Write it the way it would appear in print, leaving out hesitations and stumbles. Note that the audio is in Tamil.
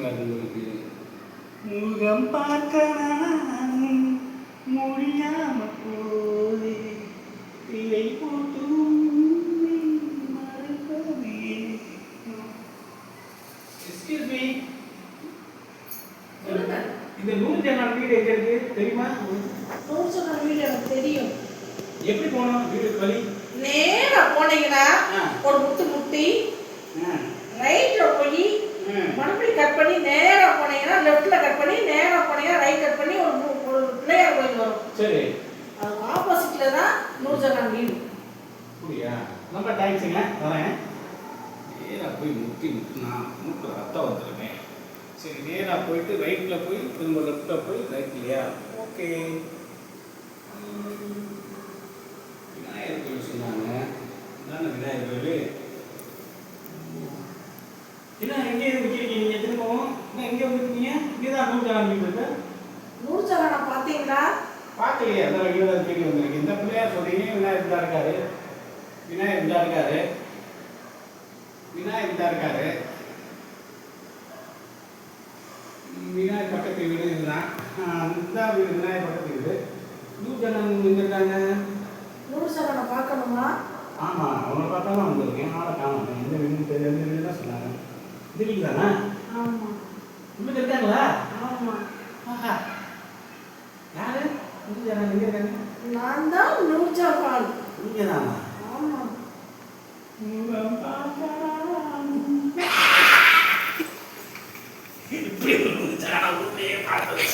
உங்களுக்கு முகம் பார்க்க முடியாம போதே இலை போட்டும் மறக்கவே. எக்ஸ்கியூஸ் மீ, இந்த நூர்ஜஹான் வீடு எங்க இருக்கு தெரியுமா? நூர்ஜஹான் வீடு எனக்கு தெரியும். எப்படி போனோம் வீட்டுக்கு வழி? நேரா போனீங்கன்னா ஒரு முட்டி ரைட்ல போய் மறுபடியும் கட் பண்ணி நேரா போனீங்கன்னா லெஃப்ட்ல கட் பண்ணி நேரா போனீங்கன்னா ரைட் கட் பண்ணி ஒரு பிள்ளையார் கோயில் வரும். சரி, அது ஆப்போசிட்ல தான் நூர்ஜஹான் வீடு. அப்படியா? ரொம்ப தேங்க்ஸுங்க, வரேன். நேராக போய் முட்டினா மூக்கு ரத்தம் வந்துடுமே. சரி, நேராக போயிட்டு ரைட்டில் போய் திரும்ப லெஃப்டில் போய் ரைட்லையா? ஓகே. விநாயகர் கோயில் சொன்னாங்க, தானே விநாயகர் கோயில். என்ன எங்கே வச்சிருக்கீங்க நீங்கள்? திரும்பவும் என்ன எங்கே வந்துருக்கீங்க? இங்கே தான் நூர்ஜஹான் வீடு இருக்கு. நூர்ஜஹானை பார்த்தீங்களா? பார்க்கலையே, அதான் இங்கே தான் தேடி வந்திருக்கு. இந்த பிள்ளையார் சொல்றீங்க, விநாயகர் தான் இருக்காரு. விநாயகர் தான் இருக்காரு. விநாயகர் தான் இருக்காரு. விநாயகர் பக்கத்து வீடு இதுதான். இந்த வீடு விநாயகர் பக்கத்து வீடு. நூர்ஜஹான் எங்கே இருக்காங்க? நூர்ஜஹானை பார்க்கணுமா? ஆமாம், அவங்கள பார்த்தா தான் வந்திருக்கேன். ஆளை காணும். எந்த வீடு தெரியல, எந்த வீடு தான் சொன்னாங்க. இந்த வீடு தானே? ஆமாம். உங்களுக்கு இருக்காங்களா? ஆமாம். ஆஹா, யாரு? நூர்ஜஹான் எங்கே இருக்காங்க? நான் தான் நூர்ஜஹான். நீங்கள் தானா? ஆமாம். இப்படி ஒரு நூர்ஜஹான் உண்மையே பார்த்தது.